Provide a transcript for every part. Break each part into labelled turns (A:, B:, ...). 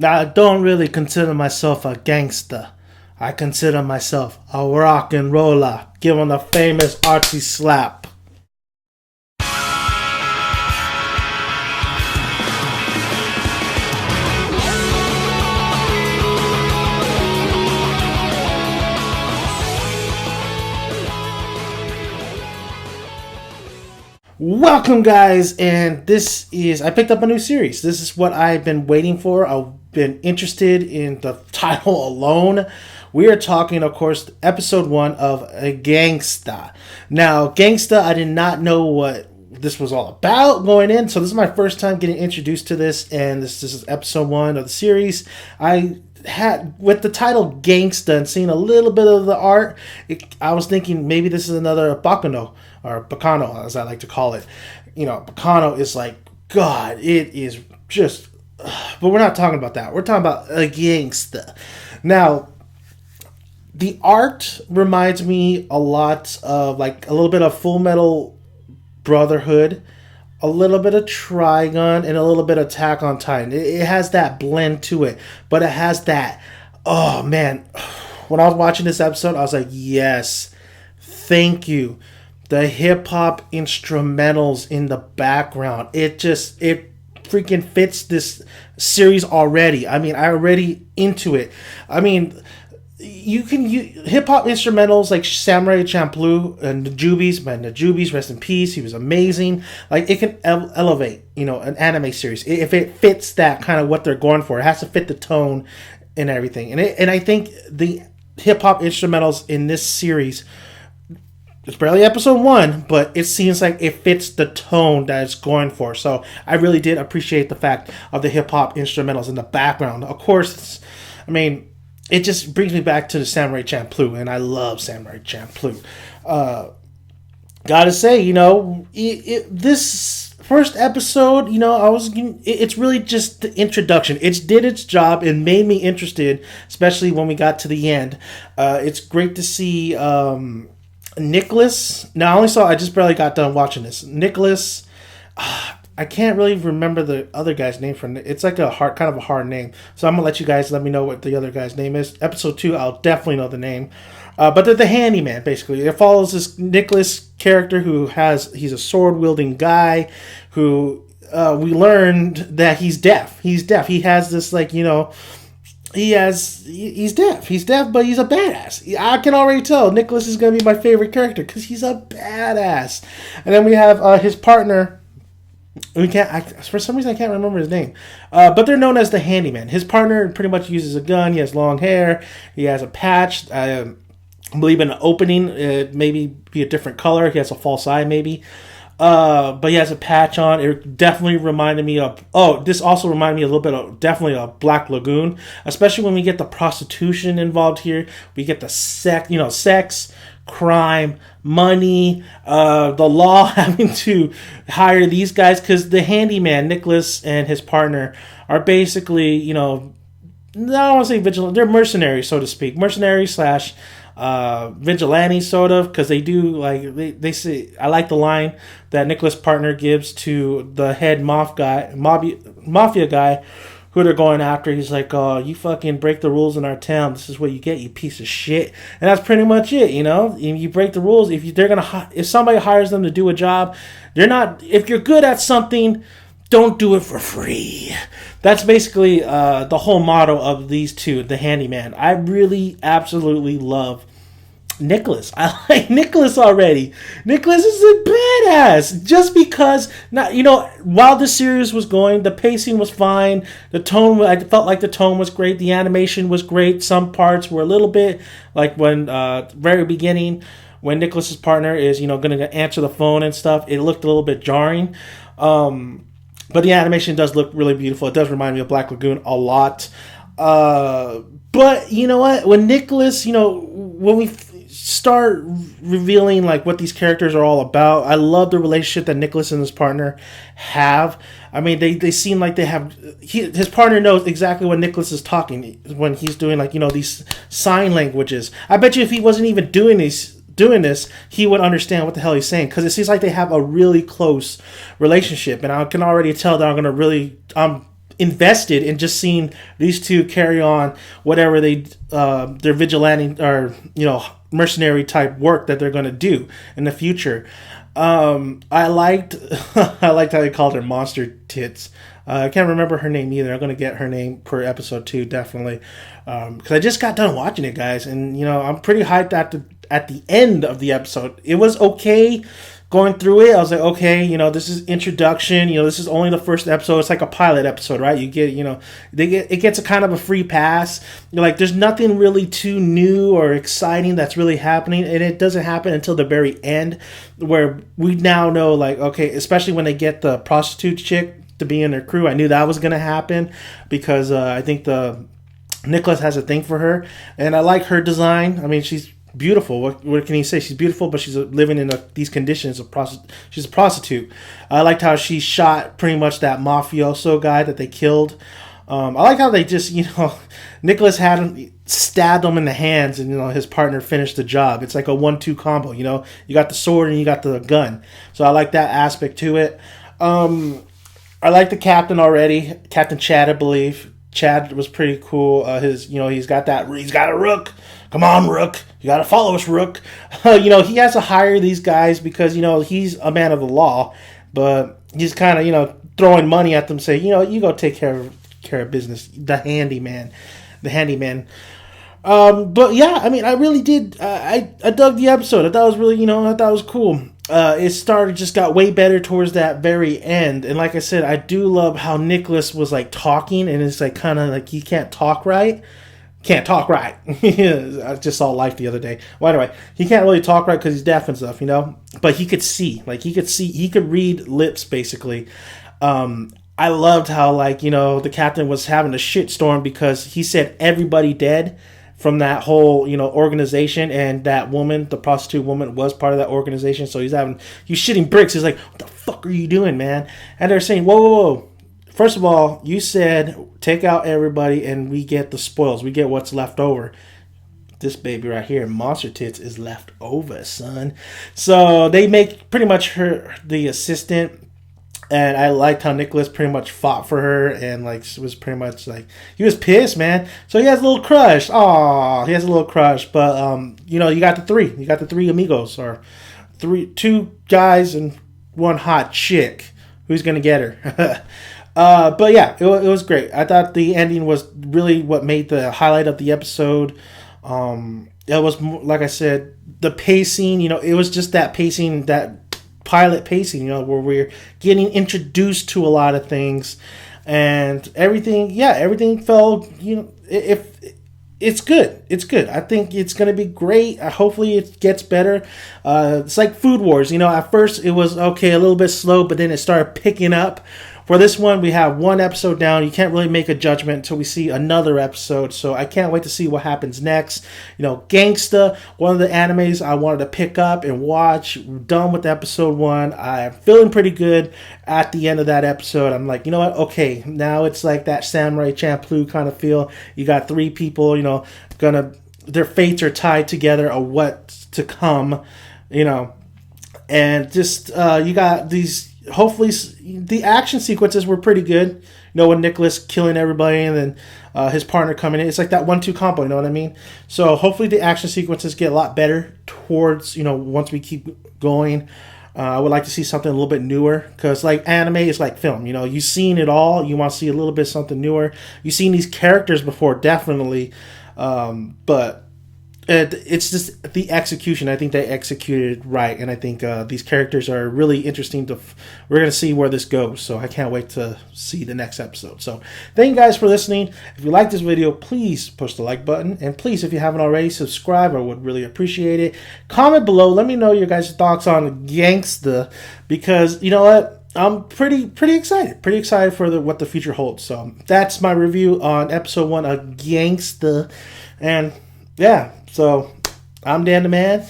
A: Now, I don't really consider myself a gangster. I consider myself a rock and roller. Give him the famous artsy slap. Welcome, guys, and I picked up a new series. This is what I've been waiting for. I've been interested in the title alone. We are talking, of course, episode 1 of Gangsta. Now, Gangsta, I did not know what this was all about going in, so this is my first time getting introduced to this, and this is episode 1 of the series. I had, with the title Gangsta and seeing a little bit of the art, I was thinking maybe this is another Bacano, or Bacano as I like to call it. You know, Bacano is like, God, it is just, but we're not talking about that. We're talking about a Gangsta. Now, the art reminds me a lot of like a little bit of Full Metal Brotherhood, a little bit of Trigun, and a little bit of Attack on Titan. It has that blend to it, but it has that, oh man, when I was watching this episode, I was like, yes, thank you. The hip hop instrumentals in the background, it freaking fits this series already. I mean, I already into it. I mean, you can use hip hop instrumentals like Samurai Champloo and Najubi's. Man, Najubi's, rest in peace. He was amazing. Like, it can elevate, an anime series if it fits that kind of what they're going for. It has to fit the tone and everything. And I think the hip hop instrumentals in this series, it's barely episode 1, but it seems like it fits the tone that it's going for. So I really did appreciate the fact of the hip hop instrumentals in the background. Of course, I mean, it just brings me back to the Samurai Champloo, and I love Samurai Champloo. Gotta say, this first episode, it's really just the introduction. It did its job and made me interested, especially when we got to the end. It's great to see Nicholas. Now, I just barely got done watching this. Nicholas, I can't really remember the other guy's name from it. It's like kind of a hard name. So I'm gonna let you guys let me know what the other guy's name is. Episode 2, I'll definitely know the name. But they're the handyman, basically. It follows this Nicholas character he's a sword wielding guy who we learned that he's deaf. He's deaf. He has this he's deaf. He's deaf, but he's a badass. I can already tell Nicholas is gonna be my favorite character because he's a badass. And then we have his partner. For some reason I can't remember his name, but they're known as the handyman. His partner pretty much uses a gun. He has long hair. He has a patch. I believe in an opening, maybe be a different color. He has a false eye, maybe. But he has a patch on. It definitely reminded me of. Oh, this also reminded me a little bit of definitely a Black Lagoon, especially when we get the prostitution involved here. We get the sex, crime, money, the law having to hire these guys because the handyman, Nicholas, and his partner are basically, I don't want to say vigilant, they're mercenaries, so to speak. Mercenaries slash vigilante, sort of, because they do, like, they say, I like the line that Nicholas' partner gives to the head mafia guy, who they're going after. He's like, oh, you fucking break the rules in our town. This is what you get, you piece of shit. And that's pretty much it, You break the rules. If somebody hires them to do a job, if you're good at something, don't do it for free. That's basically the whole motto of these two, the handyman. I really absolutely love Nicholas. I like Nicholas already. Nicholas is a badass. Just because, while the series was going, the pacing was fine. The tone, I felt like the tone was great. The animation was great. Some parts were a little bit like when very beginning, when Nicholas's partner is, going to answer the phone and stuff. It looked a little bit jarring. But the animation does look really beautiful. It does remind me of Black Lagoon a lot. But you know what? When Nicholas, when we start revealing like what these characters are all about, I love the relationship that Nicholas and his partner have. I mean, they seem like they have. His partner knows exactly what Nicholas is talking when he's doing these sign languages. I bet you if he wasn't even doing this, he would understand what the hell he's saying, because it seems like they have a really close relationship, and I can already tell that I'm invested in just seeing these two carry on whatever their vigilante or mercenary type work that they're going to do in the future. I liked I liked how he called her monster tits. I can't remember her name either. I'm going to get her name for episode 2 definitely, because I just got done watching it, guys, and I'm pretty hyped at the end of the episode. It was okay. Going through it, I was like, okay, this is introduction. This is only the first episode. It's like a pilot episode, right? You get, it gets a kind of a free pass. You're like, there's nothing really too new or exciting that's really happening, and it doesn't happen until the very end, where we now know, like, okay, especially when they get the prostitute chick to be in their crew. I knew that was gonna happen because I think Nicholas has a thing for her, and I like her design. I mean, she's beautiful. What can you say? She's beautiful, but she's living in these conditions of she's a prostitute. I liked how she shot pretty much that mafioso guy that they killed. I like how they just Nicholas had him, stabbed him in the hands, and his partner finished the job. It's like a 1-2 combo. You got the sword and you got the gun. So I like that aspect to it. I like the captain already, Captain Chad, I believe. Chad was pretty cool. He's got a rook. Come on, Rook. You got to follow us, Rook. He has to hire these guys because, he's a man of the law. But he's kind of, throwing money at them, say, you go take care of business. The handyman. But yeah, I mean, I really did. I dug the episode. I thought it was really, I thought it was cool. It just got way better towards that very end. And like I said, I do love how Nicholas was like talking, and it's like kind of like he can't talk right. I just saw Life the other day. Well, anyway, he can't really talk right because he's deaf and stuff, but he could see. He could read lips, basically. I loved how, the captain was having a shitstorm because he said everybody dead from that whole, organization, and that woman, the prostitute woman, was part of that organization. So he's shitting bricks. He's like, what the fuck are you doing, man? And they're saying, whoa. First of all, you said take out everybody and we get the spoils. We get what's left over. This baby right here, Monster Tits, is left over, son. So they make pretty much her the assistant. And I liked how Nicholas pretty much fought for her and was pretty much he was pissed, man. So he has a little crush. Aw, he has a little crush. But you got the three. You got the three amigos, or two guys and one hot chick. Who's gonna get her? But yeah, it was great. I thought the ending was really what made the highlight of the episode. It was, like I said, the pacing. It was just that pacing, that pilot pacing, where we're getting introduced to a lot of things, and everything felt, if it's good. It's good. I think it's going to be great. Hopefully it gets better. It's like Food Wars. At first it was okay, a little bit slow, but then it started picking up. For this one, we have one episode down. You can't really make a judgment until we see another episode. So I can't wait to see what happens next. Gangsta, one of the animes I wanted to pick up and watch. We're done with episode 1. I'm feeling pretty good at the end of that episode. I'm like, you know what? Okay, now it's like that Samurai Champloo kind of feel. You got 3 people, their fates are tied together of what's to come, and just you got these. Hopefully the action sequences were pretty good. When Nicholas killing everybody and then his partner coming in. It's like that 1-2 combo, you know what I mean? So hopefully the action sequences get a lot better towards, once we keep going. I would like to see something a little bit newer, because anime is like film. You've seen it all. You want to see a little bit something newer. You've seen these characters before, definitely. But it's just the execution. I think they executed right, and I think these characters are really interesting. We're going to see where this goes, so I can't wait to see the next episode. So thank you guys for listening. If you like this video, please push the like button, and please, if you haven't already, subscribe. I would really appreciate it. Comment below. Let me know your guys' thoughts on Gangsta, because you know what? I'm pretty excited for what the future holds. So that's my review on episode 1 of Gangsta, and yeah. So, I'm Dan the Man,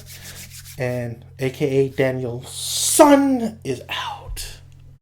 A: and aka Daniel's son is out.